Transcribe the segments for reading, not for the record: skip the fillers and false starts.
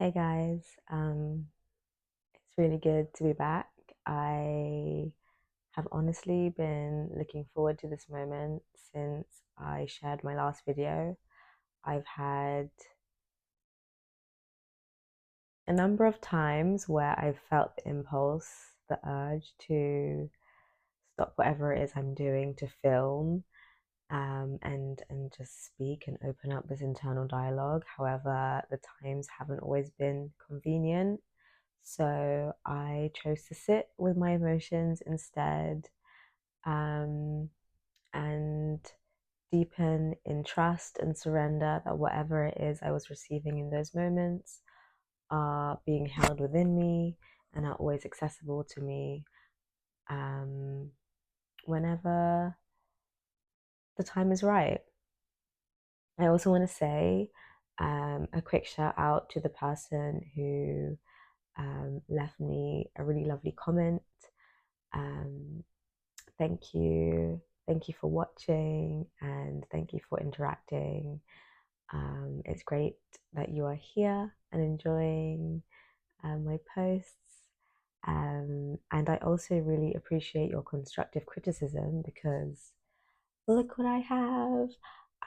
Hey guys, it's really good to be back. I have honestly been looking forward to this moment since I shared my last video. I've had a number of times where I've felt the impulse, the urge to stop whatever it is I'm doing to film, and just speak and open up this internal dialogue. However, the times haven't always been convenient. So I chose to sit with my emotions instead, um, and deepen in trust and surrender that whatever it is I was receiving in those moments are being held within me and are always accessible to me, um, whenever the time is right. I also want to say a quick shout out to the person who left me a really lovely comment. Um, Thank you. Thank you for watching and thank you for interacting. It's great that you are here and enjoying my posts. And I also really appreciate your constructive criticism because look what I have.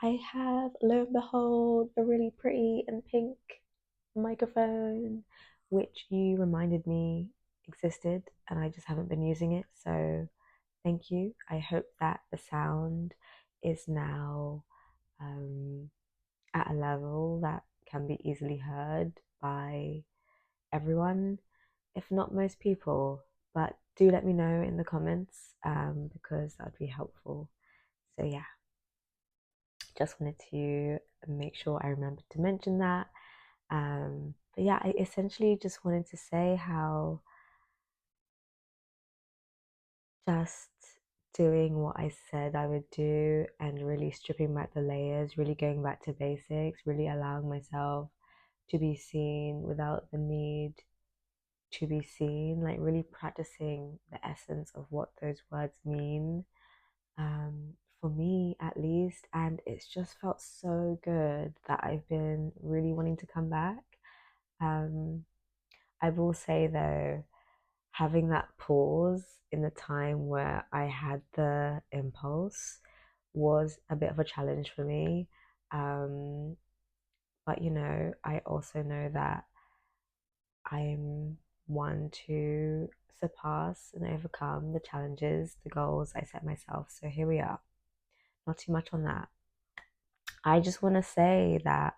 I have, lo and behold, a really pretty and pink microphone, which you reminded me existed, and I just haven't been using it. So thank you. I hope that the sound is now at a level that can be easily heard by everyone, if not most people. But do let me know in the comments because that would be helpful. So, yeah, just wanted to make sure I remembered to mention that. But yeah, I essentially just wanted to say how just doing what I said I would do and really stripping back the layers, really going back to basics, really allowing myself to be seen without the need to be seen, like really practicing the essence of what those words mean, for me at least. And it's just felt so good that I've been really wanting to come back. Um, I will say though, having that pause in the time where I had the impulse was a bit of a challenge for me. Um, but I also know that I'm one to surpass and overcome the challenges, the goals I set myself. So here we are. Not too much on that. I just want to say that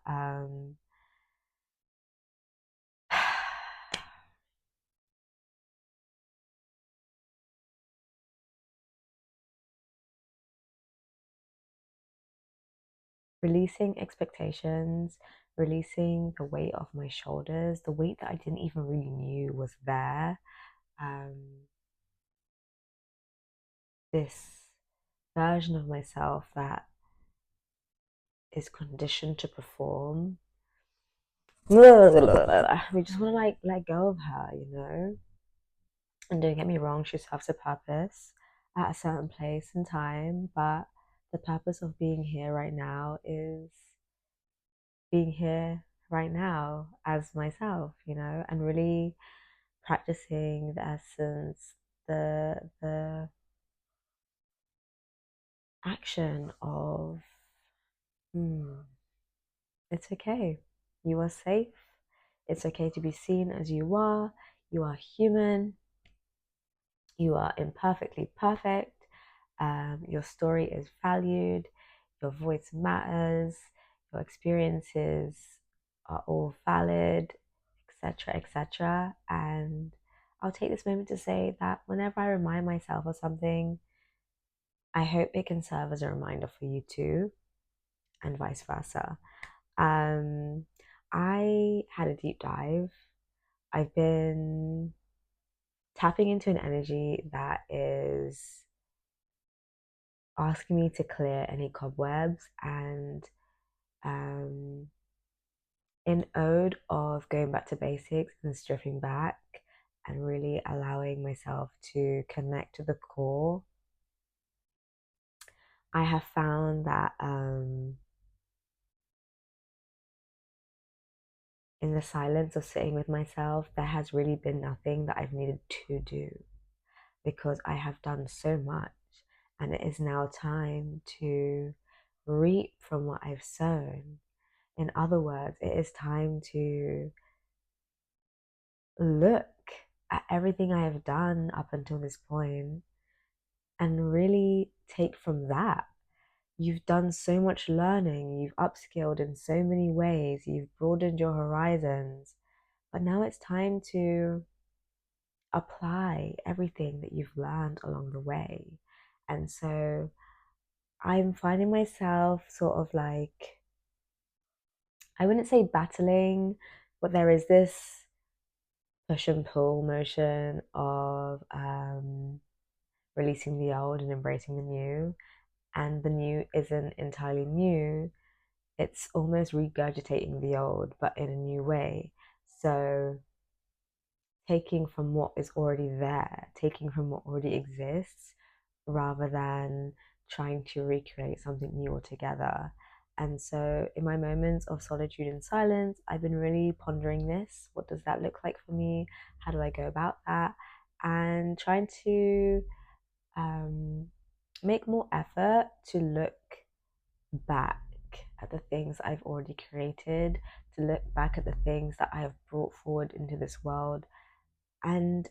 releasing expectations, releasing the weight off my shoulders, the weight that I didn't even really knew was there. This version of myself that is conditioned to perform. We just want to like let go of her, And don't get me wrong, she serves a purpose at a certain place and time, but the purpose of being here right now is being here right now as myself, and really practicing the essence, the action of it's okay. You are safe. It's okay to be seen as you are. You are human. You are imperfectly perfect. Your story is valued. Your voice matters. Your experiences are all valid, etc., etc. And I'll take this moment to say that whenever I remind myself of something, I hope it can serve as a reminder for you too, and vice versa. Um, I had a deep dive. I've been tapping into an energy that is asking me to clear any cobwebs and in ode of going back to basics and stripping back and really allowing myself to connect to the core. I have found that in the silence of sitting with myself, there has really been nothing that I've needed to do because I have done so much, and it is now time to reap from what I've sown. In other words, it is time to look at everything I have done up until this point and really take from that. You've done so much learning, you've upskilled in so many ways, you've broadened your horizons, but now it's time to apply everything that you've learned along the way. And so I'm finding myself sort of like, I wouldn't say battling, but there is this push and pull motion of releasing the old and embracing the new. And the new isn't entirely new, it's almost regurgitating the old, but in a new way. So taking from what is already there, taking from what already exists, rather than trying to recreate something new altogether. And so, in my moments of solitude and silence, I've been really pondering this. What does that look like for me? How do I go about that? And trying to um, make more effort to look back at the things I've already created, to look back at the things that I have brought forward into this world and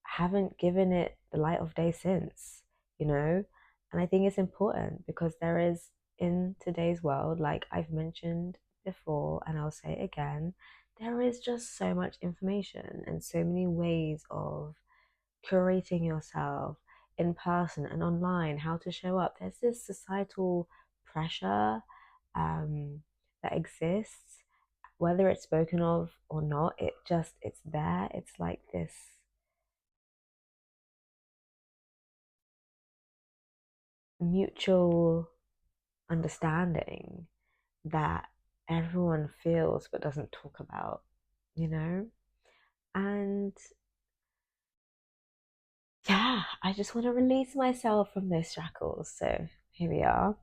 haven't given it the light of day since, you know? And I think it's important because there is, in today's world, like I've mentioned before, and I'll say it again, there is just so much information and so many ways of curating yourself in person and online, how to show up. There's this societal pressure that exists, whether it's spoken of or not. It's there. It's like this mutual understanding that everyone feels but doesn't talk about, you know? And yeah, I just want to release myself from those shackles. So here we are,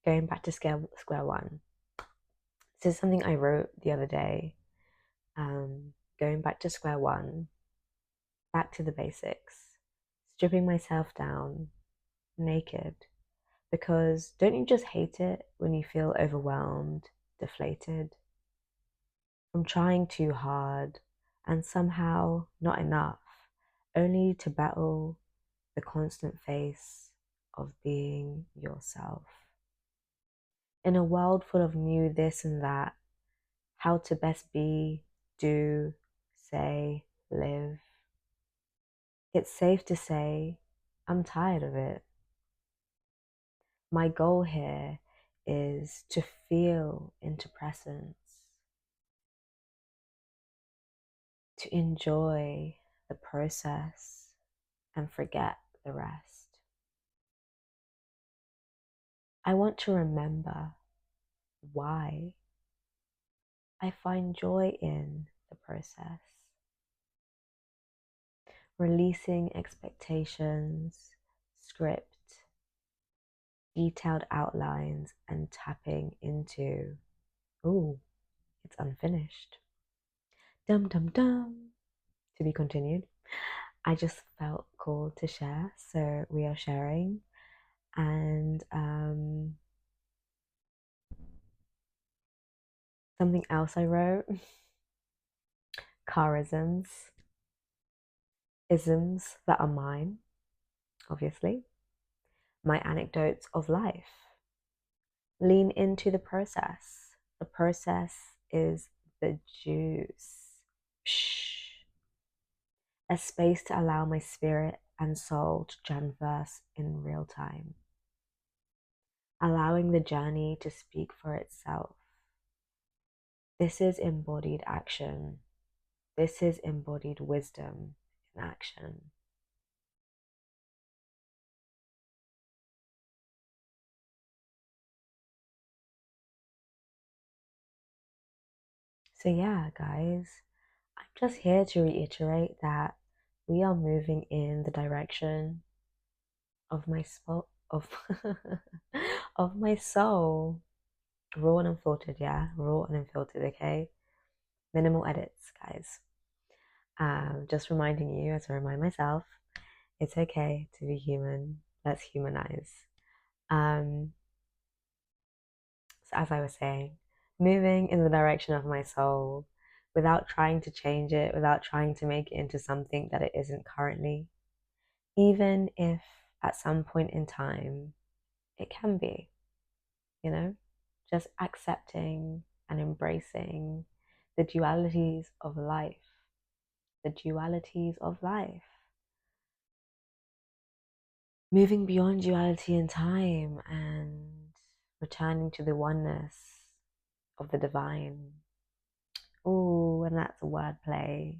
going back to square one. This is something I wrote the other day. Going back to square one, back to the basics, stripping myself down naked. Because don't you just hate it when you feel overwhelmed, deflated from trying too hard and somehow not enough, only to battle the constant face of being yourself? In a world full of new this and that, how to best be, do, say, live, it's safe to say, I'm tired of it. My goal here is to feel into presence, to enjoy the process and forget the rest. I want to remember why I find joy in the process, releasing expectations, script, detailed outlines, and tapping into, ooh, it's unfinished. Dum dum dum. To be continued. I just felt called to share, so we are sharing. And something else I wrote, carisms, isms that are mine, obviously, my anecdotes of life. Lean into the process. The process is the juice. Psh. A space to allow my spirit and soul to transverse in real time, allowing the journey to speak for itself. This is embodied action. This is embodied wisdom in action. So, yeah, guys, I'm just here to reiterate that we are moving in the direction of my soul, of my soul, raw and unfiltered, yeah, raw and unfiltered, okay. Minimal edits, guys. Just reminding you, as I remind myself, it's okay to be human. Let's humanize. Um, so as I was saying, moving in the direction of my soul without trying to change it, without trying to make it into something that it isn't currently, even if at some point in time it can be, you know, just accepting and embracing the dualities of life, the dualities of life, moving beyond duality in time and returning to the oneness of the divine. Oh, and that's a wordplay.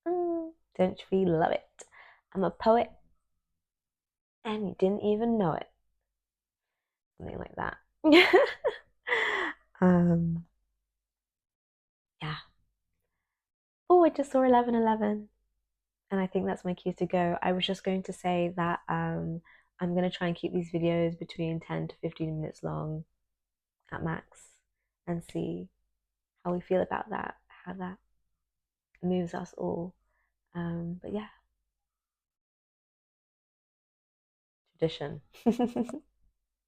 Don't you love it? I'm a poet and you didn't even know it. Something like that. um, yeah. Oh, I just saw 11:11, and I think that's my cue to go. I was just going to say that I'm going to try and keep these videos between 10 to 15 minutes long at max and see how we feel about that, how that moves us all. But yeah, tradition.